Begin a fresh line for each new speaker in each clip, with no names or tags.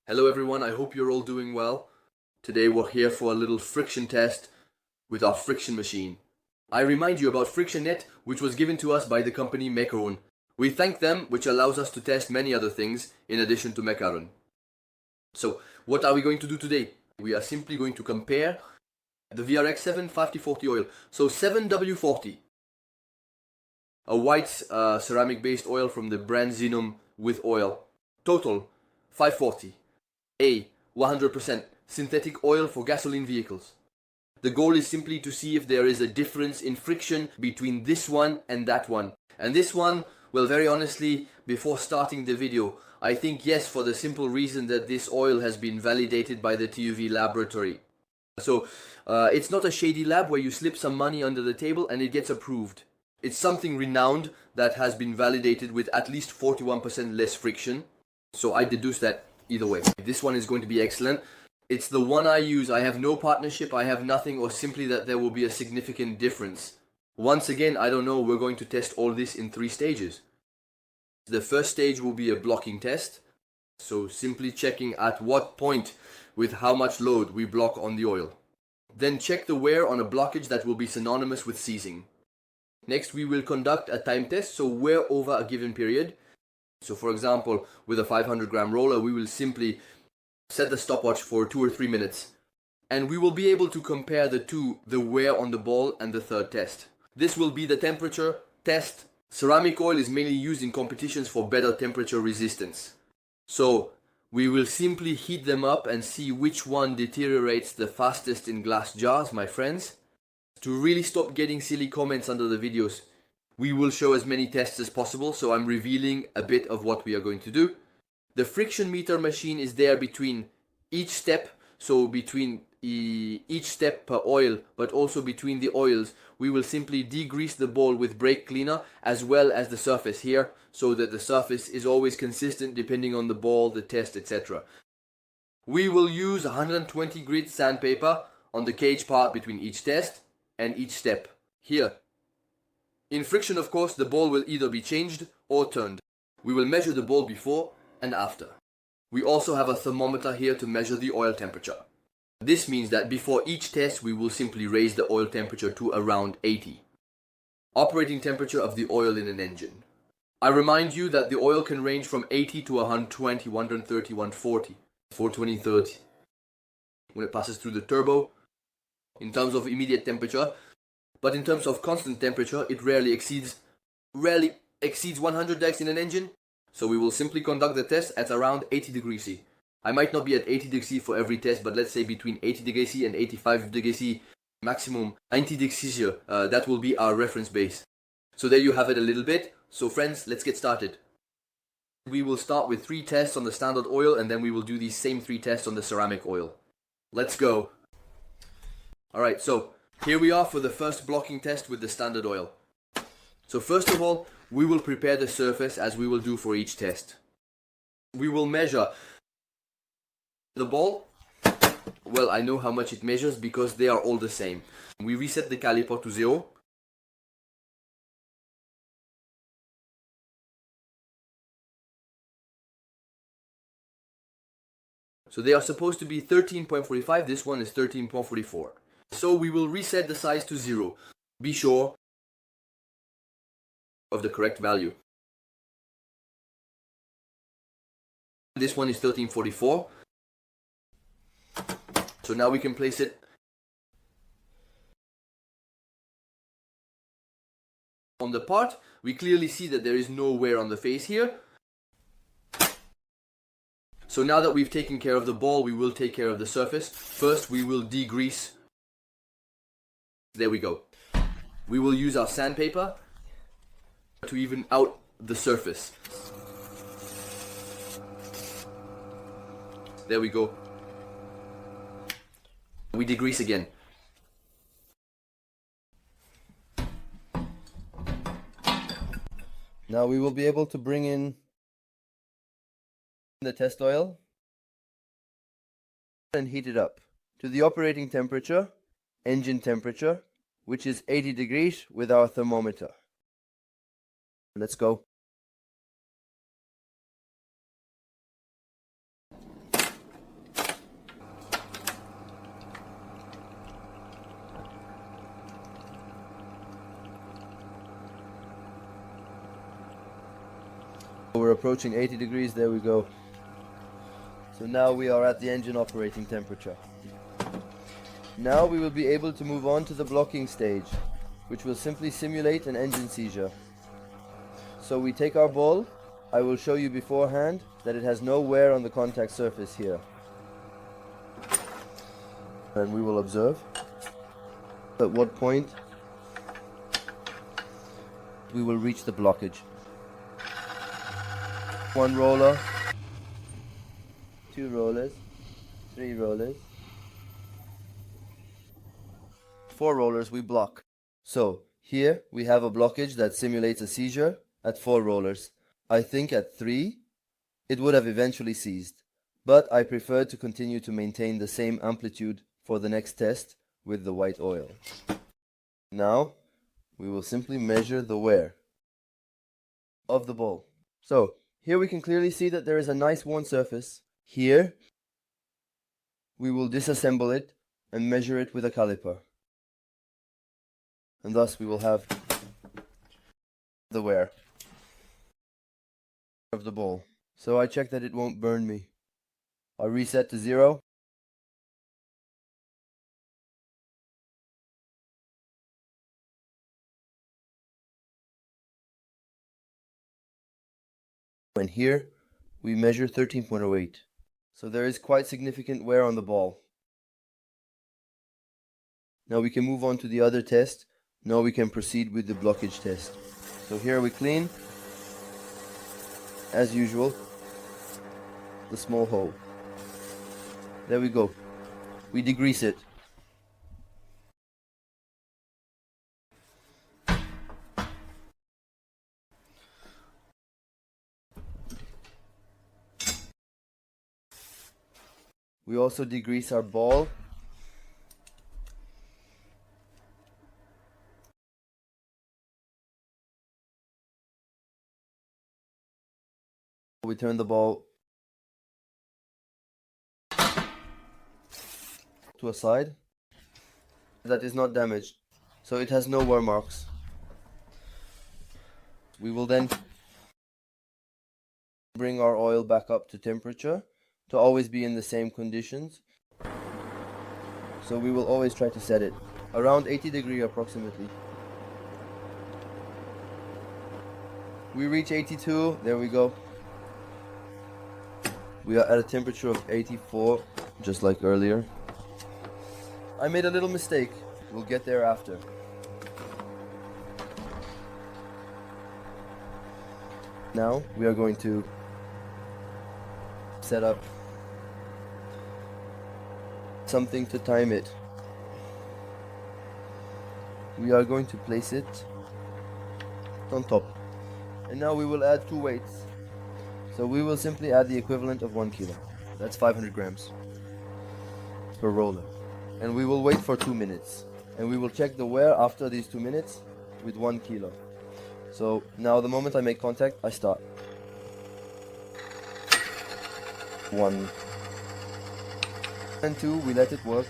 Hello everyone, I hope you're all doing well. Today we're here for a little friction test with our friction machine. I remind you about FrictionNet, which was given to us by the company Mecaron. We thank them, which allows us to test many other things in addition to Mecaron. So, what are we going to do today? We are simply going to compare the VRX7 5040 oil. So 7W40, a white ceramic based oil from the brand Xenom with oil. Total 540. A 100% synthetic oil for gasoline vehicles. The goal is simply to see if there is a difference in friction between this one and that one. And this one, well, very honestly, before starting the video, I think yes, for the simple reason that this oil has been validated by the TUV laboratory. So it's not a shady lab where you slip some money under the table and it gets approved. It's something renowned that has been validated with at least 41% less friction. So I deduce that either way. This one is going to be excellent. It's the one I use. I have no partnership, I have nothing, or simply that there will be a significant difference. Once again, I don't know, we're going to test all this in 3 stages. The first stage will be a blocking test. So simply checking at what point with how much load we block on the oil. Then check the wear on a blockage that will be synonymous with seizing. Next, we will conduct a time test, so wear over a given period. So for example, with a 500 gram roller, we will simply set the stopwatch for 2 or 3 minutes. And we will be able to compare the two, the wear on the ball and the third test. This will be the temperature test. Ceramic oil is mainly used in competitions for better temperature resistance. So we will simply heat them up and see which one deteriorates the fastest in glass jars, my friends. To really stop getting silly comments under the videos, we will show as many tests as possible, so I'm revealing a bit of what we are going to do. The friction meter machine is there between each step, so between each step per oil, but also between the oils. We will simply degrease the ball with brake cleaner as well as the surface here, so that the surface is always consistent depending on the ball, the test, etc. We will use 120 grit sandpaper on the cage part between each test and each step. Here. In friction, of course, the ball will either be changed or turned. We will measure the ball before and after. We also have a thermometer here to measure the oil temperature. This means that before each test we will simply raise the oil temperature to around 80. Operating temperature of the oil in an engine. I remind you that the oil can range from 80 to 120, 130, 140, 420, 30. When it passes through the turbo, in terms of immediate temperature, but in terms of constant temperature, it rarely exceeds 100 degrees in an engine. So we will simply conduct the test at around 80 degrees C. I might not be at 80 degrees C for every test, but let's say between 80 degrees C and 85 degrees C, maximum 90 degrees C. That will be our reference base. So there you have it a little bit. So friends, let's get started. We will start with 3 tests on the standard oil, and then we will do these same 3 tests on the ceramic oil. Let's go. Alright, so here we are for the first blocking test with the standard oil. So first of all, we will prepare the surface as we will do for each test. We will measure the ball. Well, I know how much it measures because they are all the same. We reset the caliper to 0. So they are supposed to be 13.45, this one is 13.44. So we will reset the size to 0. Be sure of the correct value. This one is 13.44. So now we can place it on the part. We clearly see that there is no wear on the face here. So now that we've taken care of the ball, we will take care of the surface. First, we will degrease. There we go. We will use our sandpaper to even out the surface. There we go. We degrease again. Now we will be able to bring in the test oil and heat it up to the operating temperature, engine temperature, which is 80 degrees with our thermometer. Let's go. approaching 80 degrees. There we go. So now we are at the engine operating temperature. Now we will be able to move on to the blocking stage, which will simply simulate an engine seizure. So we take our ball. I will show you beforehand that it has no wear on the contact surface here. And we will observe at what point we will reach the blockage. 1 roller, 2 rollers, 3 rollers, 4 rollers we block. So here we have a blockage that simulates a seizure at 4 rollers. I think at 3 it would have eventually ceased, but I prefer to continue to maintain the same amplitude for the next test with the white oil. Now we will simply measure the wear of the ball. So here we can clearly see that there is a nice worn surface. Here we will disassemble it and measure it with a caliper. And thus we will have the wear of the ball. So I check that it won't burn me. I reset to 0. And here we measure 13.08. So there is quite significant wear on the ball. Now we can move on to the other test. Now we can proceed with the blockage test. So here we clean, as usual, the small hole. There we go. We degrease it. We also degrease our ball. We turn the ball to a side that is not damaged, so it has no wear marks. We will then bring our oil back up to temperature to always be in the same conditions. So we will always try to set it around 80 degrees approximately. We reach 82, there we go. We are at a temperature of 84, just like earlier. I made a little mistake. We'll get there after. Now we are going to set up something to time it. We are going to place it on top. And now we will add 2 weights. So we will simply add the equivalent of 1 kilo. That's 500 grams per roller. And we will wait for 2 minutes. And we will check the wear after these 2 minutes with 1 kilo. So now the moment I make contact, I start. 1 and 2, we let it work.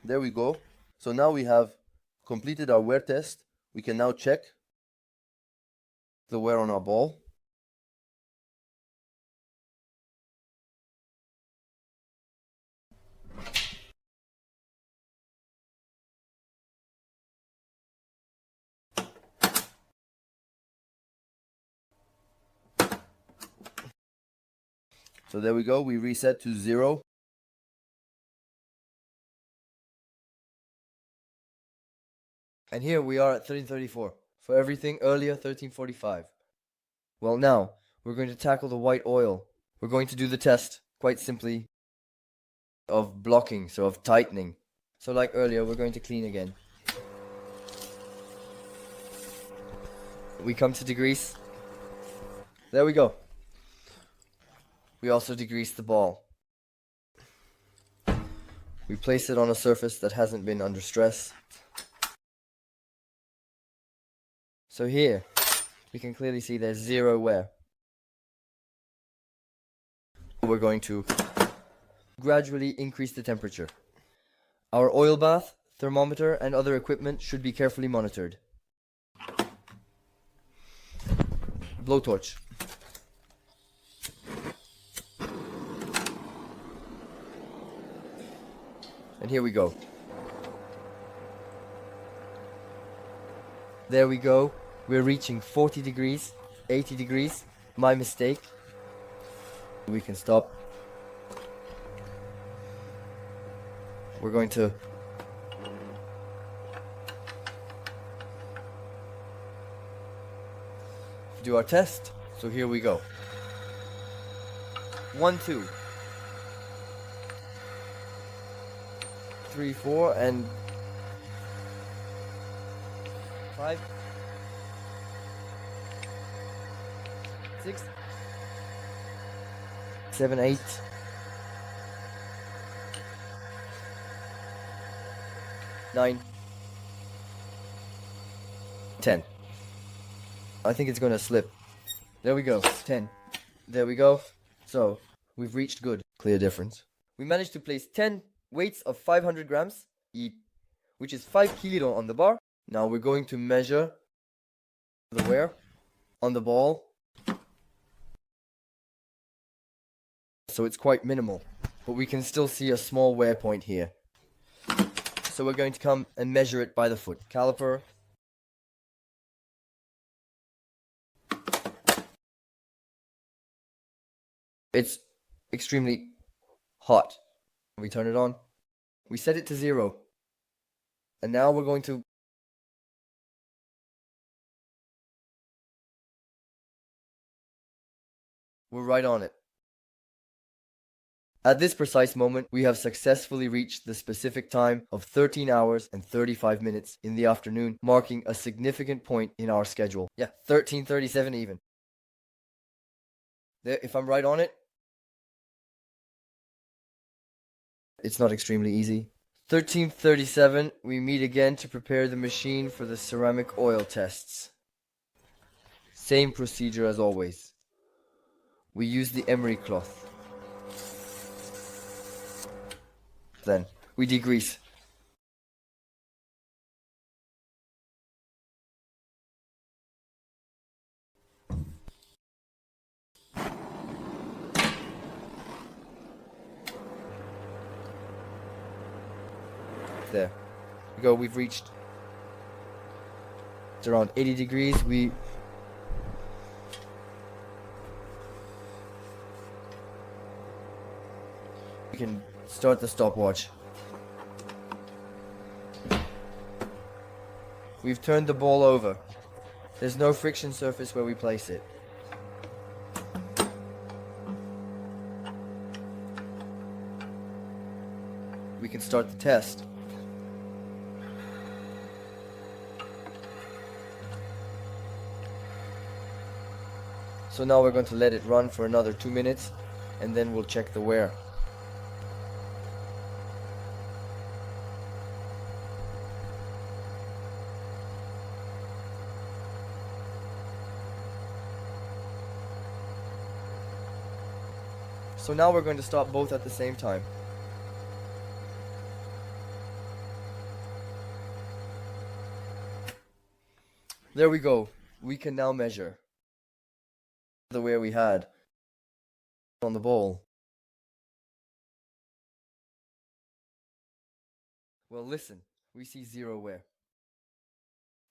There we go. So now we have completed our wear test. We can now check the wear on our ball. So there we go. We reset to 0. And here we are at 1334. For everything earlier, 1345. Well, now we're going to tackle the white oil. We're going to do the test, quite simply, of blocking, so of tightening. So like earlier, we're going to clean again. We come to degrease. There we go. We also degrease the ball. We place it on a surface that hasn't been under stress. So here, we can clearly see there's zero wear. We're going to gradually increase the temperature. Our oil bath, thermometer, and other equipment should be carefully monitored. Blowtorch. And here we go. There we go. We're reaching 40 degrees, 80 degrees. My mistake. We can stop. We're going to do our test. So here we go. 1, 2, 3, 4, and 5, 6, 7, 8, 9, 10. I think it's gonna slip. There we go. 10. There we go. So, we've reached good. Clear difference. We managed to place 10 weights of 500 grams each, which is 5 kilodon on the bar. Now we're going to measure the wear on the ball. So it's quite minimal, but we can still see a small wear point here. So we're going to come and measure it by the foot. Caliper. It's extremely hot. We turn it on. We set it to 0. And now we're going to we're right on it. At this precise moment, we have successfully reached the specific time of 13 hours and 35 minutes in the afternoon, marking a significant point in our schedule. Yeah, 13:37 even. There, if I'm right on it, it's not extremely easy. 13:37, we meet again to prepare the machine for the ceramic oil tests. Same procedure as always. We use the emery cloth. Then we degrease. There we go. We've reached. It's around 80 degrees. We can start the stopwatch. We've turned the ball over. There's no friction surface where we place it. We can start the test. So now we're going to let it run for another 2 minutes, and then we'll check the wear. So now we're going to stop both at the same time. There we go. We can now measure the wear we had on the ball. Well, listen, we see 0 wear.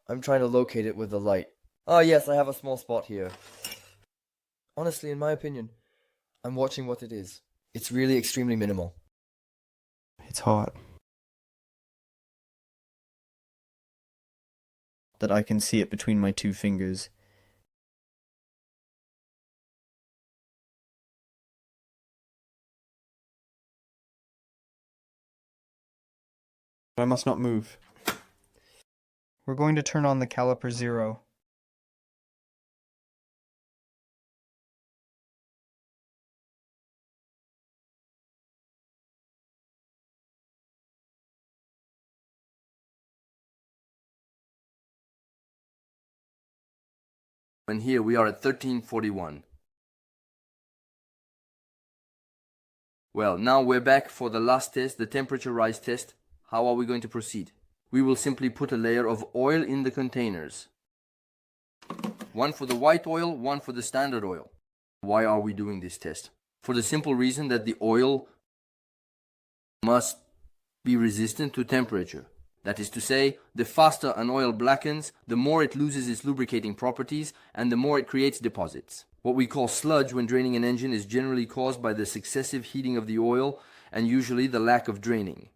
I'm trying to locate it with the light. Ah, yes, I have a small spot here. Honestly, in my opinion, I'm watching what it is. It's really extremely minimal.
It's hot. That I can see it between my 2 fingers. I must not move. We're going to turn on the caliper 0.
And here we are at 1341. Well, now we're back for the last test, the temperature rise test. How are we going to proceed? We will simply put a layer of oil in the containers. One for the white oil, one for the standard oil. Why are we doing this test? For the simple reason that the oil must be resistant to temperature. That is to say, the faster an oil blackens, the more it loses its lubricating properties and the more it creates deposits. What we call sludge when draining an engine is generally caused by the successive heating of the oil and usually the lack of draining.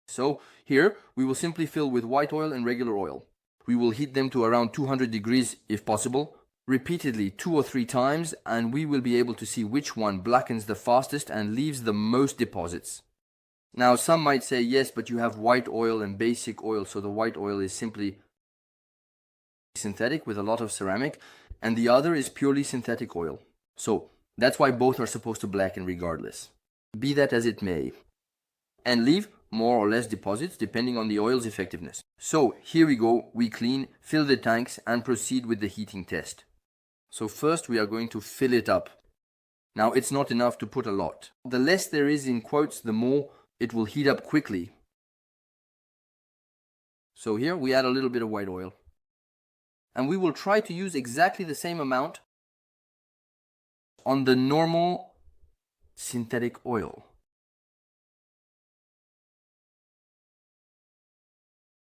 So here we will simply fill with white oil and regular oil. We will heat them to around 200 degrees if possible, repeatedly 2 or 3 times, and we will be able to see which one blackens the fastest and leaves the most deposits. Now some might say, yes, but you have white oil and basic oil, so the white oil is simply synthetic with a lot of ceramic, and the other is purely synthetic oil. So that's why both are supposed to blacken regardless. Be that as it may. And leave more or less deposits depending on the oil's effectiveness. So here we go, we clean, fill the tanks and proceed with the heating test. So first we are going to fill it up. Now it's not enough to put a lot. The less there is in quotes, the more it will heat up quickly. So here we add a little bit of white oil. And we will try to use exactly the same amount on the normal synthetic oil.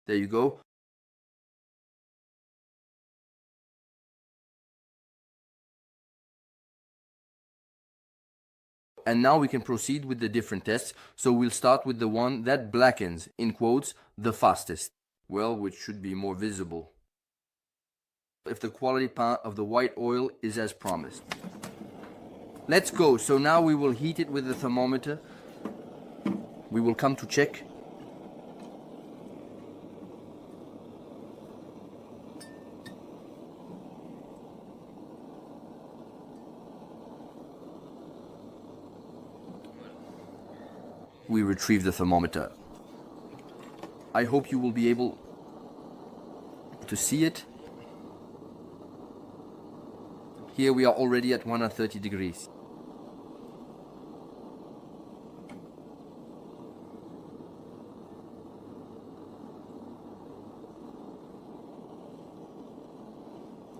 There you go. And now we can proceed with the different tests. So we'll start with the one that blackens, in quotes, the fastest. Well, which should be more visible if the quality of the white oil is as promised. Let's go. So now we will heat it with the thermometer. We will come to check. We retrieve the thermometer. I hope you will be able to see it. Here we are already at 130 degrees.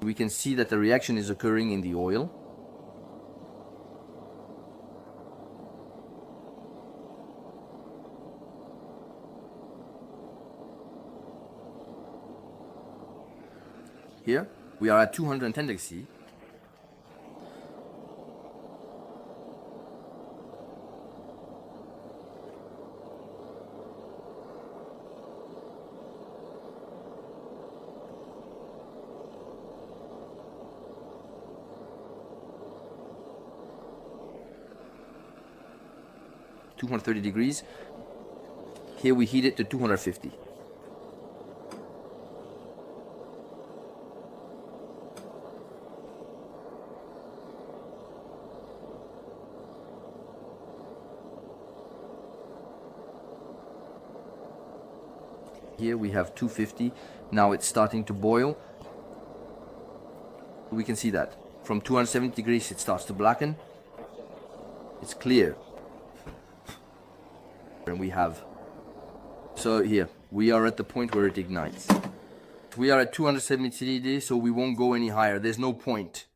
We can see that the reaction is occurring in the oil. Here we are at 210 degrees C. (230 degrees). Here we heat it to 250. Here we have 250. Now it's starting to boil. We can see that from 270 degrees it starts to blacken. It's clear. And we have, so here we are at the point where it ignites. We are at 270 degrees, so we won't go any higher. There's no point.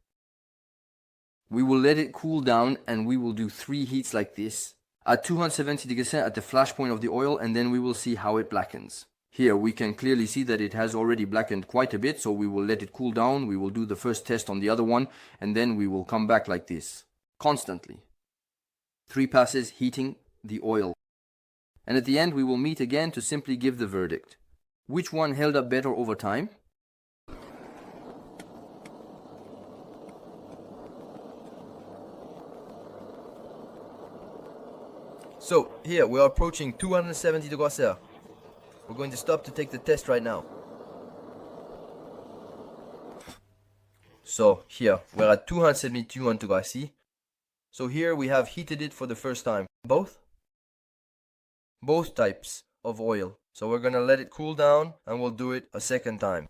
We will let it cool down and we will do 3 heats like this at 270 degrees at the flash point of the oil, and then we will see how it blackens. Here we can clearly see that it has already blackened quite a bit, so we will let it cool down. We will do the first test on the other one, and then we will come back like this constantly. 3 passes heating the oil. And at the end we will meet again to simply give the verdict. Which one held up better over time? So here we are approaching 270 degrees Celsius. We're going to stop to take the test right now. So here we're at 272 degrees C. So here we have heated it for the first time. Both types of oil. So we're gonna let it cool down and we'll do it a second time.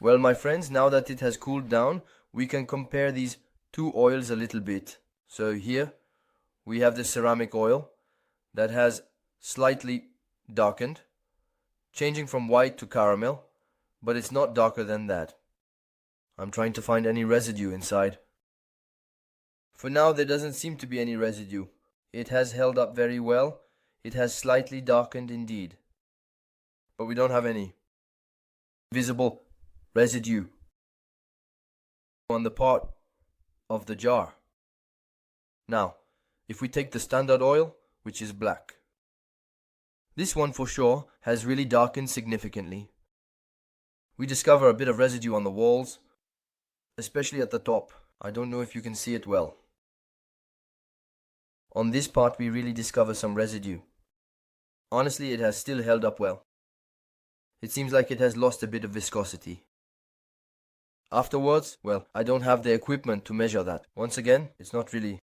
Well, my friends, now that it has cooled down, we can compare these two oils a little bit. So here we have the ceramic oil that has slightly darkened, changing from white to caramel, but it's not darker than that. I'm trying to find any residue inside. For now, there doesn't seem to be any residue. It has held up very well. It has slightly darkened indeed, but we don't have any visible residue on the part of the jar. Now, if we take the standard oil, which is black, this one for sure has really darkened significantly. We discover a bit of residue on the walls, especially at the top. I don't know if you can see it well. On this part we really discover some residue. Honestly, it has still held up well. It seems like it has lost a bit of viscosity. Afterwards, well, I don't have the equipment to measure that. Once again, it's not really...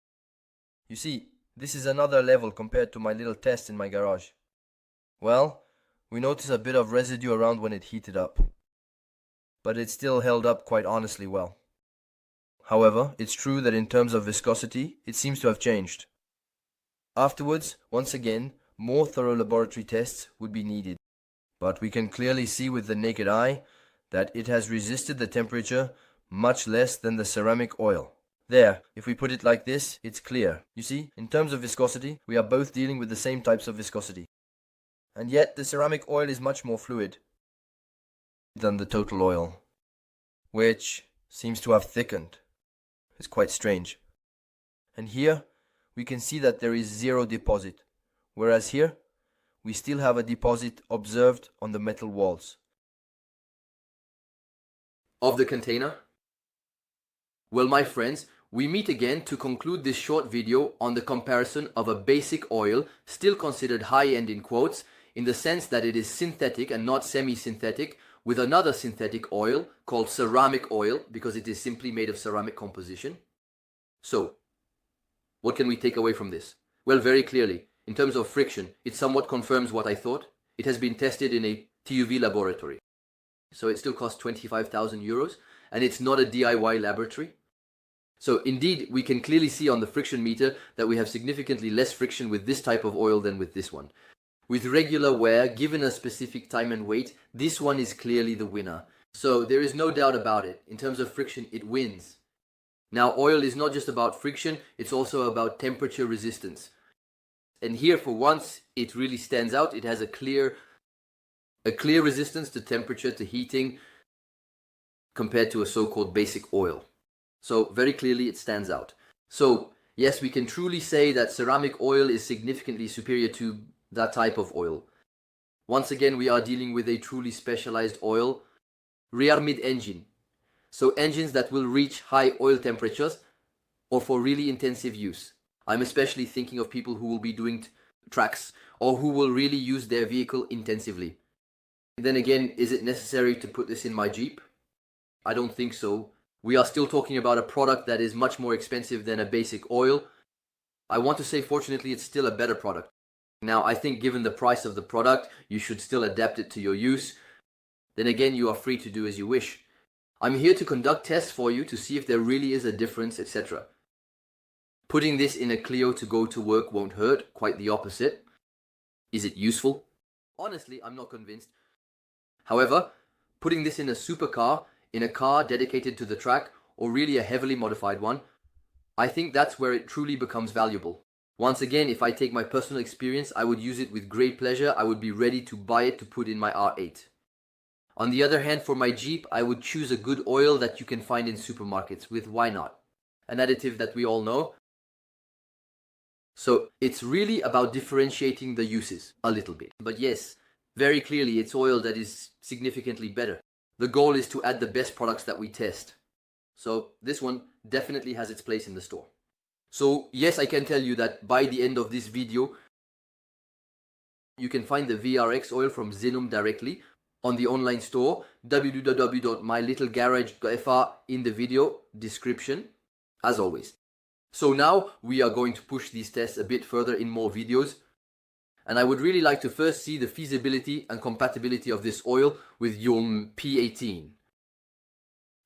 You see, this is another level compared to my little test in my garage. Well, we notice a bit of residue around when it heated up, but it still held up quite honestly well. However, it's true that in terms of viscosity, it seems to have changed. Afterwards, once again, more thorough laboratory tests would be needed. But we can clearly see with the naked eye that it has resisted the temperature much less than the ceramic oil. There, if we put it like this, it's clear. You see, in terms of viscosity, we are both dealing with the same types of viscosity. And yet, the ceramic oil is much more fluid than the total oil, which seems to have thickened. It's quite strange. And here, we can see that there is zero deposit, whereas here, we still have a deposit observed on the metal walls.
Of the container? Well, my friends, we meet again to conclude this short video on the comparison of a basic oil, still considered high-end in quotes, in the sense that it is synthetic and not semi-synthetic, with another synthetic oil called ceramic oil because it is simply made of ceramic composition. So, what can we take away from this? Well, very clearly, in terms of friction, it somewhat confirms what I thought. It has been tested in a TUV laboratory. So it still costs 25,000 euros, and it's not a DIY laboratory. So indeed, we can clearly see on the friction meter that we have significantly less friction with this type of oil than with this one. With regular wear, given a specific time and weight, this one is clearly the winner. So there is no doubt about it. In terms of friction, it wins. Now, oil is not just about friction, it's also about temperature resistance. And here, for once, it really stands out. It has a clear resistance to temperature, to heating, compared to a so-called basic oil. So very clearly it stands out. So yes, we can truly say that ceramic oil is significantly superior to that type of oil. Once again, we are dealing with a truly specialized oil, rear mid-engine. So engines that will reach high oil temperatures or for really intensive use. I'm especially thinking of people who will be doing tracks or who will really use their vehicle intensively. Then again, is it necessary to put this in my Jeep? I don't think so. We are still talking about a product that is much more expensive than a basic oil. I want to say, fortunately, it's still a better product. Now, I think given the price of the product, you should still adapt it to your use. Then again, you are free to do as you wish. I'm here to conduct tests for you to see if there really is a difference, etc. Putting this in a Clio to go to work won't hurt, quite the opposite. Is it useful? Honestly, I'm not convinced. However, putting this in a supercar, in a car dedicated to the track, or really a heavily modified one, I think that's where it truly becomes valuable. Once again, if I take my personal experience, I would use it with great pleasure. I would be ready to buy it to put in my R8. On the other hand, for my Jeep, I would choose a good oil that you can find in supermarkets with why not? An additive that we all know. So it's really about differentiating the uses a little bit. But yes, very clearly it's oil that is significantly better. The goal is to add the best products that we test. So this one definitely has its place in the store. So yes, I can tell you that by the end of this video, you can find the VRX oil from Xenum directly on the online store, www.mylittlegarage.fr, in the video description, as always. So now we are going to push these tests a bit further in more videos. And I would really like to first see the feasibility and compatibility of this oil with your P18.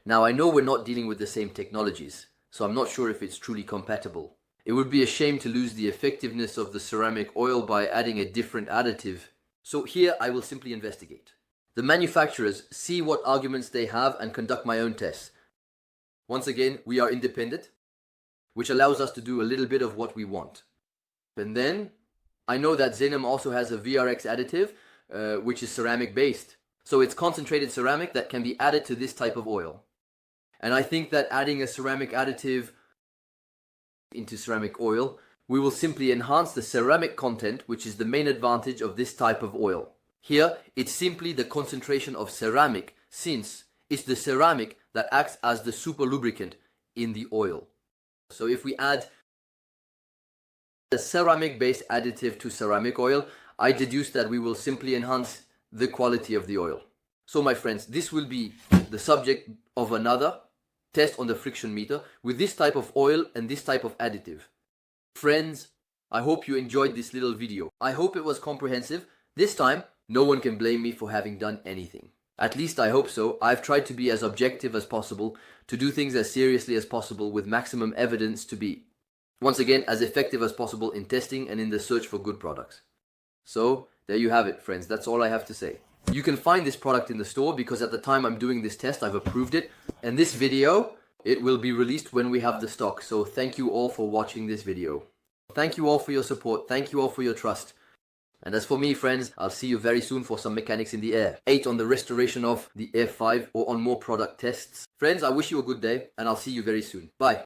Now I know we're not dealing with the same technologies, so I'm not sure if it's truly compatible. It would be a shame to lose the effectiveness of the ceramic oil by adding a different additive. So here I will simply investigate. The manufacturers, see what arguments they have and conduct my own tests. Once again, we are independent, which allows us to do a little bit of what we want. And then, I know that Xenom also has a VRX additive, which is ceramic based. So it's concentrated ceramic that can be added to this type of oil. And I think that adding a ceramic additive into ceramic oil, we will simply enhance the ceramic content, which is the main advantage of this type of oil. Here, it's simply the concentration of ceramic, since it's the ceramic that acts as the super lubricant in the oil. So if we add a ceramic-based additive to ceramic oil, I deduce that we will simply enhance the quality of the oil. So my friends, this will be the subject of another test on the friction meter with this type of oil and this type of additive. Friends, I hope you enjoyed this little video. I hope it was comprehensive. This time, no one can blame me for having done anything. At least I hope so. I've tried to be as objective as possible, to do things as seriously as possible with maximum evidence to be, once again, as effective as possible in testing and in the search for good products. So, there you have it, friends. That's all I have to say. You can find this product in the store because at the time I'm doing this test, I've approved it. And this video, it will be released when we have the stock. So thank you all for watching this video. Thank you all for your support. Thank you all for your trust. And as for me, friends, I'll see you very soon for some mechanics in the air. 8 on the restoration of the F5 or on more product tests. Friends, I wish you a good day and I'll see you very soon. Bye.